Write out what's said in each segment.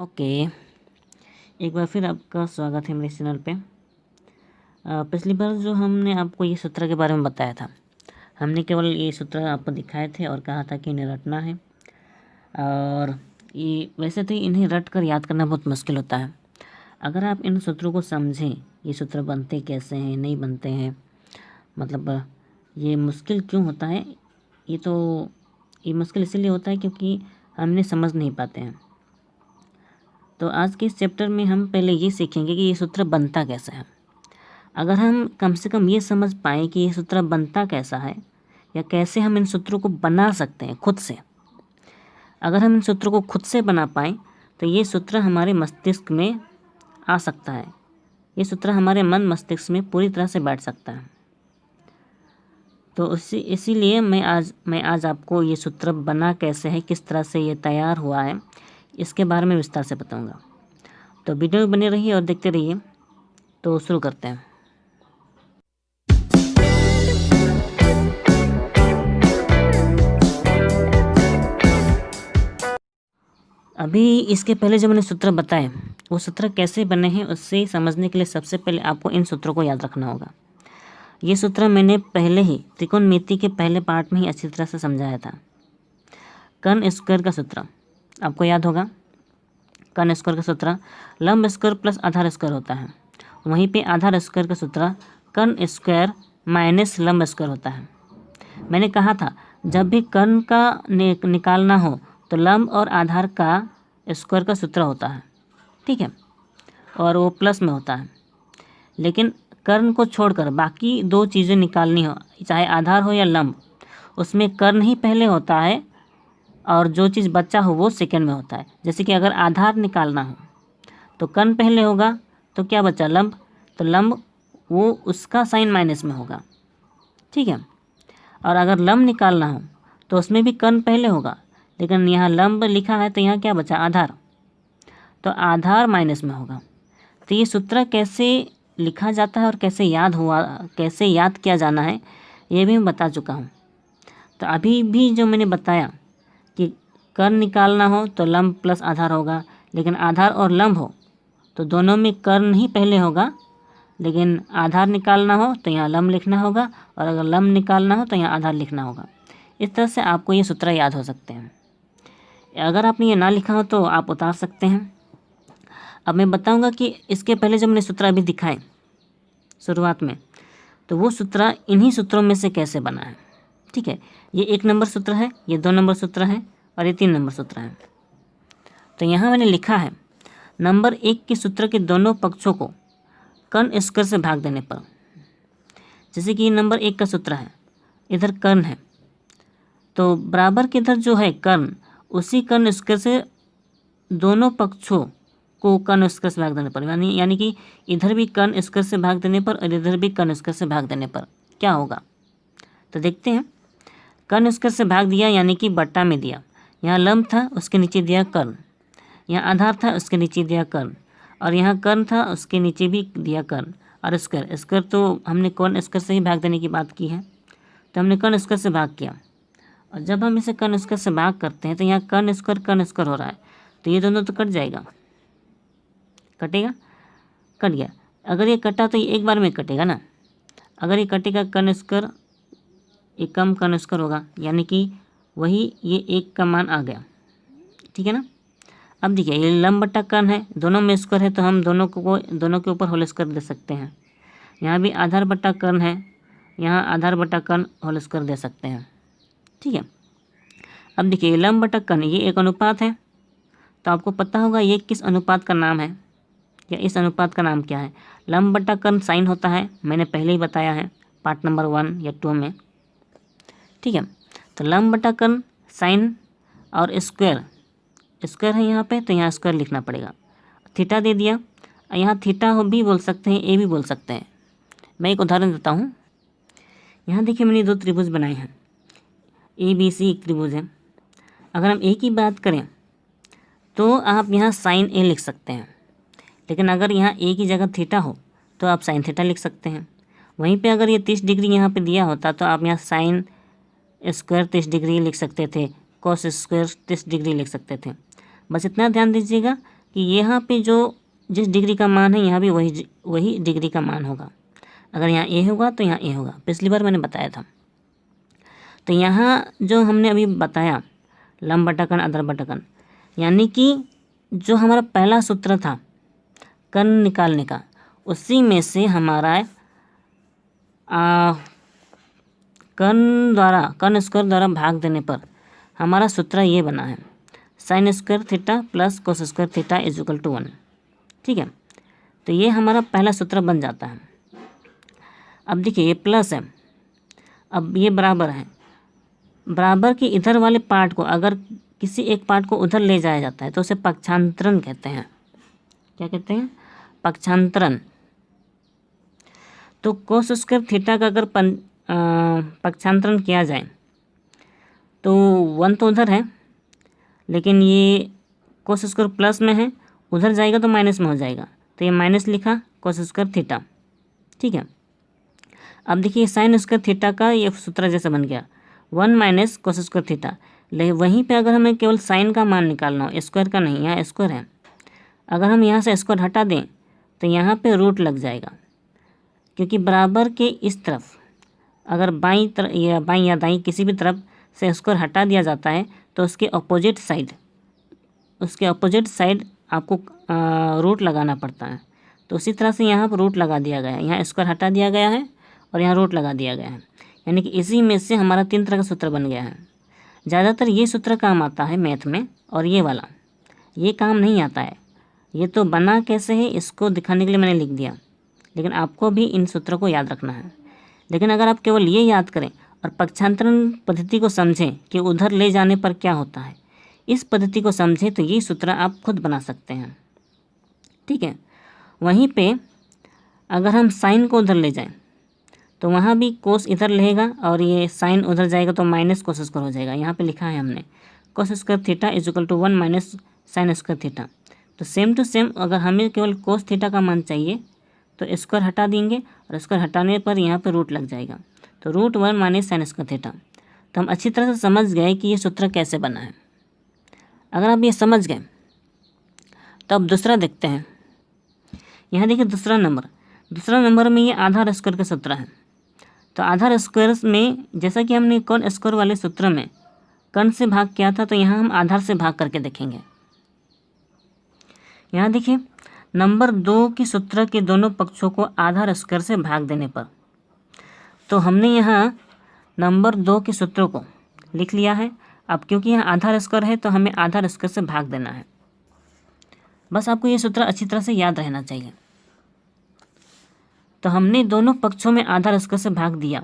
Okay, एक बार फिर आपका स्वागत है मेरे चैनल पे। पिछली बार जो हमने आपको ये सूत्र के बारे में बताया था, हमने केवल ये सूत्र आपको दिखाए थे और कहा था कि इन्हें रटना है। और ये वैसे तो इन्हें रट कर याद करना बहुत मुश्किल होता है। अगर आप इन सूत्रों को समझें, ये सूत्र बनते कैसे हैं, नहीं बनते हैं, मतलब ये मुश्किल क्यों होता है, ये मुश्किल इसीलिए होता है क्योंकि हमने समझ नहीं पाते हैं। तो आज के इस चैप्टर में हम पहले ये सीखेंगे कि ये सूत्र बनता कैसा है। अगर हम कम से कम ये समझ पाएँ कि ये सूत्र बनता कैसा है या कैसे हम इन सूत्रों को बना सकते हैं खुद से, अगर हम इन सूत्रों को खुद से बना पाएँ तो ये सूत्र हमारे मस्तिष्क में आ सकता है, ये सूत्र हमारे मन मस्तिष्क में पूरी तरह से बैठ सकता है। तो इसीलिए मैं आज आपको ये सूत्र बना कैसे है, किस तरह से ये तैयार हुआ है, इसके बारे में विस्तार से बताऊंगा। तो वीडियो में बने रहिए और देखते रहिए। तो शुरू करते हैं। अभी इसके पहले जो मैंने सूत्र बताए वो सूत्र कैसे बने हैं, उससे समझने के लिए सबसे पहले आपको इन सूत्रों को याद रखना होगा। ये सूत्र मैंने पहले ही त्रिकोणमिति के पहले पार्ट में ही अच्छी तरह से समझाया था। कर्ण स्क्वायर का सूत्र आपको याद होगा। कर्ण स्क्वायर का सूत्र लंब स्क्वायर प्लस आधार स्क्वायर होता है। वहीं पे आधार स्क्वायर का सूत्र कर्ण स्क्वायर माइनस लंब स्क्वायर होता है। मैंने कहा था जब भी कर्ण का निकालना हो तो लंब और आधार का स्क्वायर का सूत्र होता है, ठीक है, और वो प्लस में होता है। लेकिन कर्ण को छोड़कर बाकी दो चीज़ें निकालनी हो, चाहे आधार हो या लंब, उसमें कर्ण ही पहले होता है और जो चीज़ बचा हो वो सेकंड में होता है। जैसे कि अगर आधार निकालना हो तो कर्ण पहले होगा, तो क्या बचा लंब, तो लंब वो उसका साइन माइनस में होगा, ठीक है। और अगर लंब निकालना हो तो उसमें भी कर्ण पहले होगा, लेकिन यहाँ लंब लिखा है तो यहाँ क्या बचा आधार, तो आधार माइनस में होगा। तो ये सूत्र कैसे लिखा जाता है और कैसे याद किया जाना है ये भी मैं बता चुका हूँ। तो अभी भी जो मैंने बताया कि कर्ण निकालना हो तो लंब प्लस आधार होगा, लेकिन आधार और लंब हो तो दोनों में कर्ण ही पहले होगा, लेकिन आधार निकालना हो तो यहाँ लंब लिखना होगा, और अगर लंब निकालना हो तो यहाँ आधार लिखना होगा। इस तरह से आपको ये सूत्र याद हो सकते हैं। अगर आपने ये ना लिखा हो तो आप उतार सकते हैं। अब मैं बताऊंगा कि इसके पहले जो मैंने सूत्र अभी दिखाए शुरुआत में, तो वो सूत्र इन्हीं सूत्रों में से कैसे बना है, ठीक है। ये 1 नंबर सूत्र है, ये 2 नंबर सूत्र है और ये 3 नंबर सूत्र है। तो यहाँ मैंने लिखा है नंबर 1 के सूत्र के दोनों पक्षों को कर्ण स्क्वायर से भाग देने पर, जैसे कि नंबर 1 का सूत्र है, इधर कर्ण है तो बराबर के इधर जो है कर्ण, उसी कर्ण स्क्वायर से दोनों पक्षों को कर्ण स्क्वायर से भाग देने पर, यानी कि इधर भी कर्ण स्क्वायर से भाग देने पर और इधर भी कर्ण स्क्वायर से भाग देने पर क्या होगा। तो देखते हैं। कर्ण स्क्वायर से भाग दिया यानी कि बट्टा में दिया, यहाँ लंब था उसके नीचे दिया कर्ण, यहाँ आधार था उसके नीचे दिया कर्ण, और यहाँ कर्ण था उसके नीचे भी दिया कर्ण, और स्क्वायर तो हमने कर्ण स्क्वायर से ही भाग देने की बात की है, तो हमने कर्ण स्क्वायर से भाग किया। और जब हम इसे कर्ण स्क्वायर से भाग करते हैं तो यहाँ कर्ण स्क्वायर हो रहा है, तो ये दोनों तो कट जाएगा, कटेगा, कट गया। अगर ये कटा तो ये एक बार में कटेगा ना, अगर ये कटेगा कर्ण स्क्वायर, ये कम कर्ण स्क्वायर होगा, यानी कि वही ये 1 का मान आ गया, ठीक है ना। अब देखिए ये लंब बट्टा कर्ण है, दोनों में स्क्वायर है तो हम दोनों के ऊपर होल स्क्वायर दे सकते हैं। यहाँ भी आधार बट्टा कर्ण है, यहाँ आधार बट्टा कर्ण होल स्क्वायर दे सकते हैं, ठीक है। अब देखिए लंब बट्टा कर्ण ये एक अनुपात है, तो आपको पता होगा ये किस अनुपात का नाम है, या इस अनुपात का नाम क्या है। लंब बट्टा कर्ण साइन होता है, मैंने पहले ही बताया है पार्ट नंबर 1 या 2 में, ठीक है। तो लंब बट्टा कर्ण साइन और स्क्वायर है यहाँ पे, तो यहाँ स्क्वायर लिखना पड़ेगा। थीटा दे दिया, यहाँ थीटा हो भी बोल सकते हैं, ए भी बोल सकते हैं। मैं एक उदाहरण देता हूँ। यहाँ देखिए मैंने 2 त्रिभुज बनाए हैं, ABC एक त्रिभुज है। अगर हम ए की बात करें तो आप यहाँ साइन ए लिख सकते हैं, लेकिन अगर यहाँ ए की जगह थीटा हो तो आप साइन थीटा लिख सकते हैं। वहीं पे अगर ये 30 डिग्री यहाँ पे दिया होता तो आप यहाँ साइन स्क्वायर 30 डिग्री लिख सकते थे, कॉस स्क्वायर 30 डिग्री लिख सकते थे। बस इतना ध्यान दीजिएगा कि यहाँ पे जो जिस डिग्री का मान है यहाँ भी वही डिग्री का मान होगा। अगर यहाँ ए होगा तो यहाँ ए होगा, पिछली बार मैंने बताया था। तो यहाँ जो हमने अभी बताया लंब बटा कर्ण आधार बटा कर्ण, यानी कि जो हमारा पहला सूत्र था कर्ण निकालने का, उसी में से हमारा कर्ण स्क्वायर द्वारा भाग देने पर हमारा सूत्र ये बना है sine square theta plus cos square theta is equal to 1। ठीक है, तो ये हमारा पहला सूत्र बन जाता है। अब देखिए ये प्लस है, अब ये बराबर है। बराबर के इधर वाले पार्ट को अगर किसी एक पार्ट को उधर ले जाया जाता है तो उसे पक्षांतरण कहते हैं। क्या कहते हैं? पक्षांतरण। तो कोस स्क्वायर थीटा का अगर पक्षांतरण किया जाए तो 1 तो उधर है, लेकिन ये कोस स्क्वायर प्लस में है, उधर जाएगा तो माइनस में हो जाएगा, तो ये माइनस लिखा कोस स्क्वायर थीटा। ठीक है, अब देखिए साइन स्क्वायर थीटा का ये सूत्र जैसा बन गया 1 माइनस कोस स्क्वायर थीटा। लेकिन वहीं पे अगर हमें केवल साइन का मान निकालना हो, स्क्वायर का नहीं, यहाँ स्क्वायर है, अगर हम यहाँ से स्क्वायर हटा दें तो यहाँ पे रूट लग जाएगा, क्योंकि बराबर के इस तरफ अगर बाईं या दाईं किसी भी तरफ से स्क्वायर हटा दिया जाता है तो उसके अपोजिट साइड आपको रूट लगाना पड़ता है। तो उसी तरह से यहाँ पर रूट लगा दिया गया है, यहाँ स्क्वायर हटा दिया गया है और यहाँ रूट लगा दिया गया है, यानी कि इसी में से हमारा 3 तरह का सूत्र बन गया है। ज़्यादातर ये सूत्र काम आता है मैथ में, और ये वाला ये काम नहीं आता है। ये तो बना कैसे है इसको दिखाने के लिए मैंने लिख दिया, लेकिन आपको भी इन सूत्रों को याद रखना है। लेकिन अगर आप केवल ये याद करें और पक्षांतरण पद्धति को समझें कि उधर ले जाने पर क्या होता है, इस पद्धति को समझें तो ये सूत्र आप खुद बना सकते हैं। ठीक है, वहीं पे अगर हम साइन को उधर ले जाएं तो वहाँ भी कोस इधर रहेगा और ये साइन उधर जाएगा तो माइनस कोस स्क्वायर हो जाएगा। यहाँ पे लिखा है हमने cos square theta is equal to 1 minus sine square theta. तो सेम टू सेम अगर हमें केवल कोस थीटा का मान चाहिए तो स्क्वायर हटा देंगे और स्क्वायर हटाने पर यहाँ पे रूट लग जाएगा, तो root 1 minus sine square theta. तो हम अच्छी तरह से समझ गए कि ये सूत्र कैसे बना है। अगर आप ये समझ गए तो अब दूसरा देखते हैं। यहाँ देखिए दूसरा नंबर में ये आधार स्क्वायर का सूत्र है। तो आधार स्क्वायर में जैसा कि हमने कर्ण स्क्वायर वाले सूत्र में कर्ण से भाग किया था, तो यहाँ हम आधार से भाग करके देखेंगे। यहाँ देखिए नंबर 2 के सूत्र के दोनों पक्षों को आधार स्क्वायर से भाग देने पर, तो हमने यहाँ नंबर 2 के सूत्रों को लिख लिया है। अब क्योंकि यहाँ आधार स्क्वायर है तो हमें आधार स्क्वायर से भाग देना है। बस आपको ये सूत्र अच्छी तरह से याद रहना चाहिए। तो हमने दोनों पक्षों में आधार स्क्वायर से भाग दिया।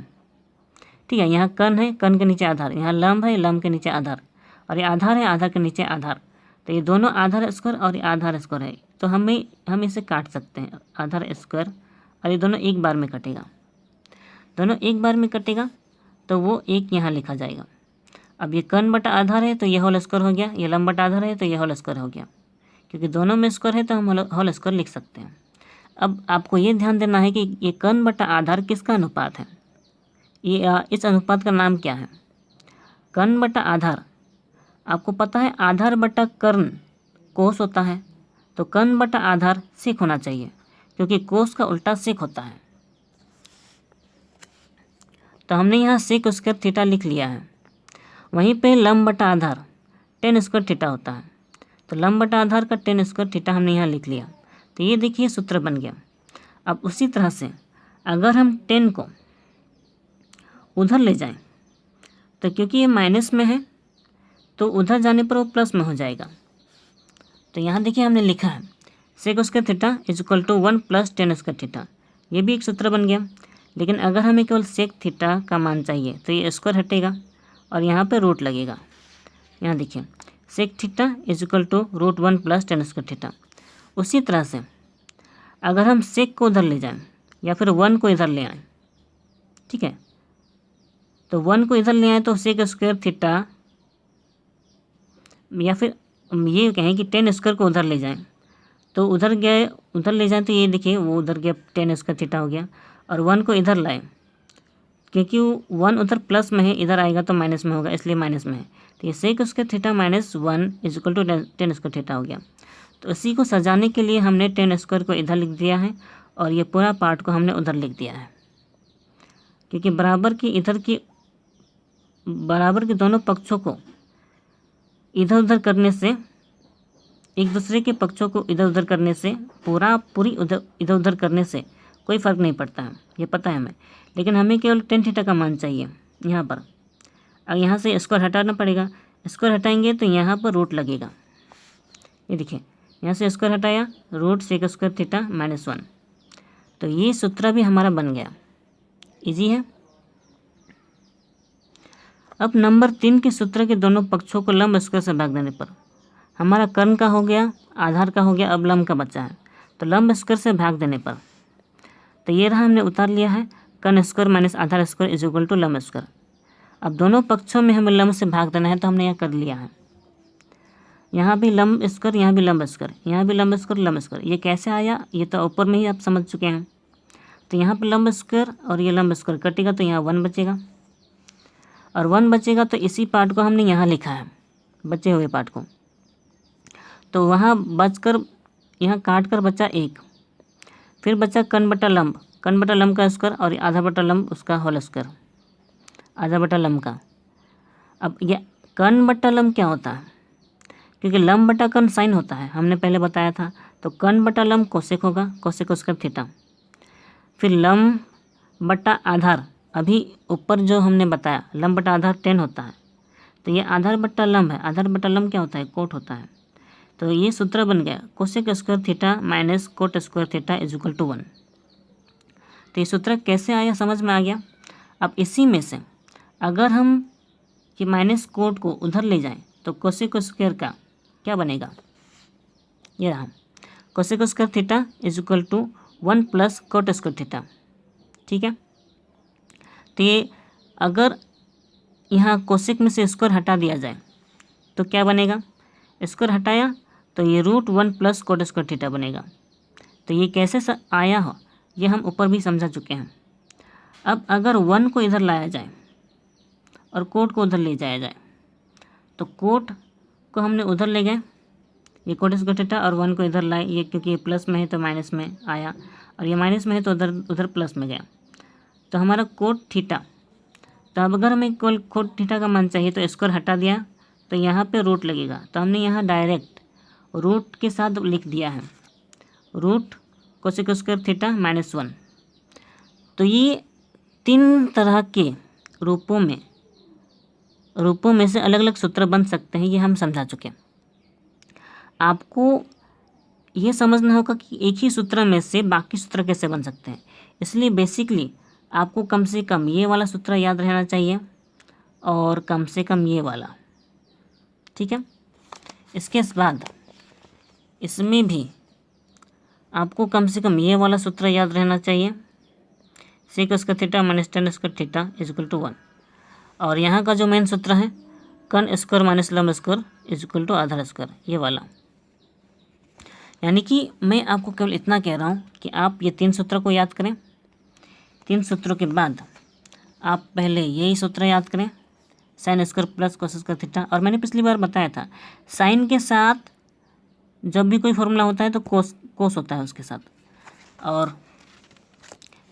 ठीक है, यहाँ कर्ण है, कर्ण के नीचे आधार, यहाँ लंब है, लंब के नीचे आधार, और ये आधार है, आधार के नीचे आधार। तो ये दोनों आधार स्क्वायर और ये आधार स्क्वायर है, तो हम इसे काट सकते हैं आधार स्क्वायर, और ये दोनों एक बार में कटेगा। दोनों एक बार में कटेगा तो वो एक यहाँ लिखा जाएगा। अब ये कर्ण बटा आधार है तो ये होल स्क्वायर हो गया, ये लंब बटा आधार है तो ये होल स्क्वायर हो गया। क्योंकि दोनों में स्क्वायर है तो हम होल स्क्वायर लिख सकते हैं। अब आपको ये ध्यान देना है कि ये कर्ण बटा आधार किसका अनुपात है। ये इस अनुपात का नाम क्या है? कर्ण बटा आधार। आपको पता है आधार बटा कर्ण कोस होता है, तो कर्ण बटा आधार सेक होना चाहिए, क्योंकि कोस का उल्टा सेक होता है। तो हमने यहाँ सेक स्क्वायर थीटा लिख लिया है। वहीं पे लंब बटा आधार टेन स्क्वायर थीटा होता है, तो लंब बटा आधार का टेन स्क्वायर थीटा हमने यहाँ लिख लिया। तो ये देखिए सूत्र बन गया। अब उसी तरह से अगर हम 10 को उधर ले जाएं, तो क्योंकि ये माइनस में है तो उधर जाने पर वो प्लस में हो जाएगा। तो यहाँ देखिए हमने लिखा है sec square theta is equal to 1 plus tan square theta. ये भी एक सूत्र बन गया। लेकिन अगर हमें केवल सेक थीटा का मान चाहिए तो ये स्क्वायर हटेगा और यहाँ पे रूट लगेगा। यहाँ देखिए sec theta is equal to root 1 plus tan square theta. उसी तरह से अगर हम सेक को उधर ले जाएं या फिर 1 को इधर ले आएं, ठीक है, तो 1 को इधर ले आएं तो सेक स्क्वायर थीटा, या फिर ये कहें कि टेन स्क्वायर को उधर ले जाएं, तो उधर ले जाएं तो ये देखिए वो उधर गया टेन स्क्वायर थीटा हो गया। और 1 को इधर लाएं, क्योंकि 1 उधर प्लस में है, इधर आएगा तो माइनस में होगा, इसलिए माइनस में है। तो ये sec square theta minus 1 is equal to tan square theta हो गया। तो इसी को सजाने के लिए हमने टेन स्क्वायर को इधर लिख दिया है और ये पूरा पार्ट को हमने उधर लिख दिया है, क्योंकि बराबर के दोनों पक्षों को इधर उधर करने से, एक दूसरे के पक्षों को इधर उधर करने से, पूरी इधर उधर करने से कोई फ़र्क नहीं पड़ता है, ये पता है हमें। लेकिन हमें केवल टेन थीटा का मान चाहिए यहाँ पर। अब यहाँ से स्क्वायर हटाना पड़ेगा, स्क्वायर हटाएंगे तो यहाँ पर रूट लगेगा। ये देखिए, यहाँ से स्क्वायर हटाया, रूट सेक स्क्वायर थीटा -1। तो ये सूत्र भी हमारा बन गया। इजी है। अब नंबर 3 के सूत्र के दोनों पक्षों को लंब स्क्वायर से भाग देने पर हमारा कर्ण का हो गया, आधार का हो गया, अब लंब का बचा है। तो लंब स्क्वायर से भाग देने पर, तो ये रहा, हमने उतार लिया है कर्ण स्क्वायर माइनस आधार स्क्वायर इज इक्वल टू लंब स्क्वायर। अब दोनों पक्षों में हमें लंब से भाग देना है, तो हमने यह कर लिया है। यहाँ भी लंब स्क्वायर, यहाँ भी लंब स्क्वायर, यहाँ भी लंब स्क्वायर, लंब स्क्वायर। ये कैसे आया, ये तो ऊपर में ही आप समझ चुके हैं। तो यहाँ पर लंब स्क्वायर और ये लंब स्क्वायर कटेगा, तो यहाँ 1 बचेगा, और 1 बचेगा तो इसी पार्ट को हमने यहाँ लिखा है, बचे हुए पार्ट को। तो वहाँ बचकर, यहाँ काट कर बचा 1, फिर बचा कर्ण बटा लंब का स्क्वायर और आधा बटा लंब उसका होल स्क्वायर, आधा बटा लंब का। अब ये कर्ण बटा लंब क्या होता है, क्योंकि लंब बटा कर्ण साइन होता है, हमने पहले बताया था। तो कर्ण बटा लंब कोसेक होगा, कोसेक स्क्वायर थीटा। फिर लंब बटा आधार, अभी ऊपर जो हमने बताया लंब बटा आधार 10 होता है, तो ये आधार बटा लंब है। आधार बटा लंब क्या होता है, कोट होता है। तो ये सूत्र बन गया cosec square theta minus cot square theta is equal to 1। तो ये सूत्र कैसे आया, समझ में आ गया। अब इसी में से अगर हम ये माइनस कोट को उधर ले जाएं तो कोसेक स्क्वायर का क्या बनेगा, ये रहा cosec square theta is equal to 1 plus cot square theta. ठीक है। तो ये अगर यहाँ कोसेक में से स्क्वायर हटा दिया जाए तो क्या बनेगा, स्क्वायर हटाया तो ये √1 प्लस कोट स्क्वायर थीटा बनेगा। तो ये कैसे आया हो, ये हम ऊपर भी समझा चुके हैं। अब अगर 1 को इधर लाया जाए और कोट को उधर ले जाया जाए, तो कोट को हमने उधर ले गए, ये कोट स्क्वायर थीटा, और 1 को इधर लाए, ये क्योंकि ये प्लस में है तो माइनस में आया, और ये माइनस में है तो उधर प्लस में गया। तो हमारा कोट थीटा, तो अब अगर हमें कोट थीटा का मान चाहिए तो स्क्वायर हटा दिया तो यहाँ पे रूट लगेगा। तो हमने यहाँ डायरेक्ट रूट के साथ लिख दिया है, रूट कोसेक स्क्वायर थीटा -1। तो ये 3 तरह के रूपों में से अलग अलग सूत्र बन सकते हैं, ये हम समझा चुके हैं। आपको ये समझना होगा कि एक ही सूत्र में से बाकी सूत्र कैसे बन सकते हैं। इसलिए बेसिकली आपको कम से कम ये वाला सूत्र याद रहना चाहिए और कम से कम ये वाला। ठीक है। इसके बाद इसमें भी आपको कम से कम ये वाला सूत्र याद रहना चाहिए, sec square theta minus tan square theta is equal to 1। और यहाँ का जो मेन सूत्र है कर्ण स्क्वायर माइनस लंब स्क्वायर इज इक्वल टू आधार स्क्वायर, ये वाला। यानी कि मैं आपको केवल इतना कह रहा हूँ कि आप ये 3 सूत्रों को याद करें। 3 सूत्रों के बाद आप पहले यही सूत्र याद करें, sine square plus cos square theta. और मैंने पिछली बार बताया था साइन के साथ जब भी कोई फॉर्मूला होता है तो कोस होता है उसके साथ, और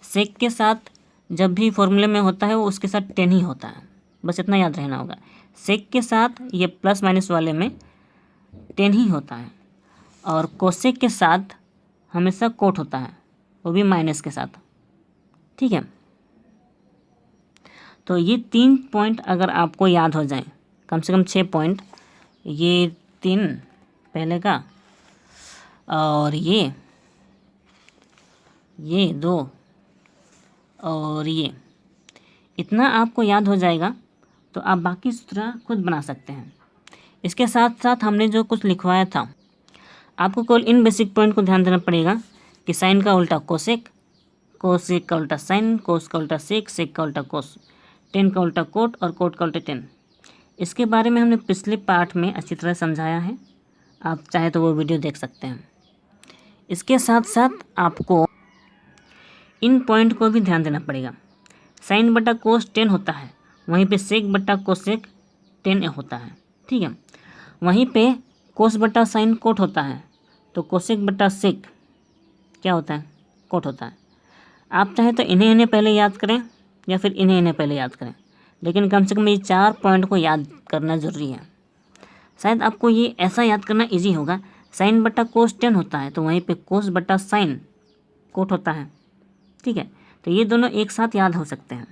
सेक के साथ जब भी फॉर्मूले में होता है वो उसके साथ 10 ही होता है। बस इतना याद रहना होगा, सेक के साथ ये प्लस माइनस वाले में 10 ही होता है, और कोसेक के साथ हमेशा कोट होता है, वो भी माइनस के साथ। ठीक है। तो ये 3 पॉइंट अगर आपको याद हो जाएं, कम से कम 6 पॉइंट, ये 3 पहले का और ये 2 और ये, इतना आपको याद हो जाएगा तो आप बाकी सूत्र खुद बना सकते हैं। इसके साथ साथ हमने जो कुछ लिखवाया था, आपको केवल इन बेसिक पॉइंट को ध्यान देना पड़ेगा कि साइन का उल्टा कोसेक, कोसेक का उल्टा साइन, कोस का उल्टा सेक, सेक का उल्टा कोस, 10 का उल्टा कोट और कोट का उल्टा 10। इसके बारे में हमने पिछले पार्ट में अच्छी तरह समझाया है, आप चाहे तो वो वीडियो देख सकते हैं। इसके साथ साथ आपको इन पॉइंट को भी ध्यान देना पड़ेगा। साइन बटा कोस 10 होता है, वहीं पे सेक बटा कोसेक 10 होता है। ठीक है। वहीं पे कोस बटा साइन कोट होता है, तो कोसेक बटा सेक क्या होता है, कोट होता है। आप चाहे तो इन्हें पहले याद करें या फिर इन्हें पहले याद करें, लेकिन कम से कम ये 4 पॉइंट को याद करना ज़रूरी है। शायद आपको ये ऐसा याद करना इजी होगा, साइन बटा कोस टेन होता है तो वहीं पे कोस बटा साइन कोट होता है, ठीक है। तो ये दोनों एक साथ याद हो सकते हैं।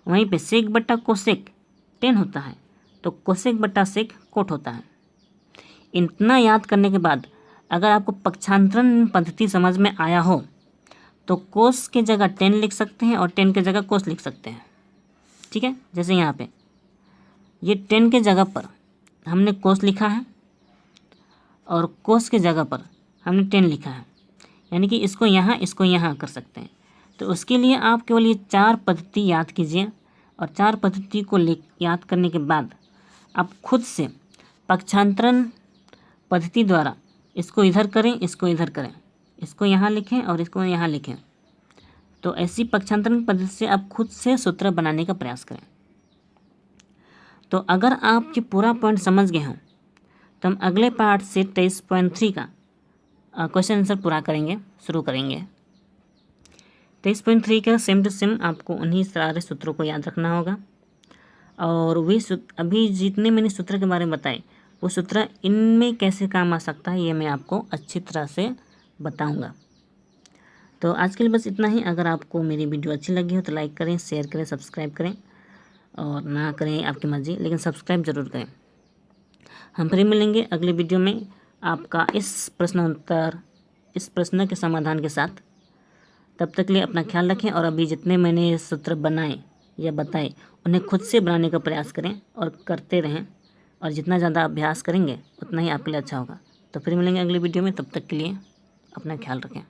वहीं पे सेक बटा कोसेक टेन होता है तो कोसेक बटा सेक कोट होता है। इतना याद करने के बाद अगर आपको पक्षांतरण पद्धति समझ में आया हो तो कोस के जगह टेन लिख सकते हैं और टेन के जगह कोस लिख सकते हैं, ठीक है। जैसे यहाँ पे ये टेन के जगह पर हमने कोस लिखा है और कोस के जगह पर हमने टेन लिखा है, यानी कि इसको यहाँ कर सकते हैं। तो उसके लिए आप केवल ये 4 पद्धति याद कीजिए और 4 पद्धति को याद करने के बाद आप खुद से पक्षांतरण पद्धति द्वारा इसको इधर करें, इसको इधर करें, इसको यहाँ लिखें और इसको यहाँ लिखें। तो ऐसी पक्षांतरण पद्धति से आप खुद से सूत्र बनाने का प्रयास करें। तो अगर आप ये पूरा पॉइंट समझ गए हों तो हम अगले पार्ट से 23.3 का क्वेश्चन आंसर पूरा करेंगे, शुरू करेंगे। 23.3 का सेम टू सेम आपको उन्हीं सारे सूत्रों को याद रखना होगा और वे अभी जितने मैंने सूत्र के बारे में बताए वो सूत्र इनमें कैसे काम आ सकता है ये मैं आपको अच्छी तरह से बताऊंगा। तो आज के लिए बस इतना ही। अगर आपको मेरी वीडियो अच्छी लगी हो तो लाइक करें, शेयर करें, सब्सक्राइब करें, और ना करें आपकी मर्जी, लेकिन सब्सक्राइब ज़रूर करें। हम फिर मिलेंगे अगले वीडियो में आपका इस प्रश्न के समाधान के साथ। तब तक के लिए अपना ख्याल रखें और अभी जितने मैंने सूत्र बनाए या बताए उन्हें खुद से बनाने का प्रयास करें और करते रहें, और जितना ज़्यादा अभ्यास करेंगे उतना ही आपके लिए अच्छा होगा। तो फिर मिलेंगे अगले वीडियो में, तब तक के लिए अपना ख्याल रखें।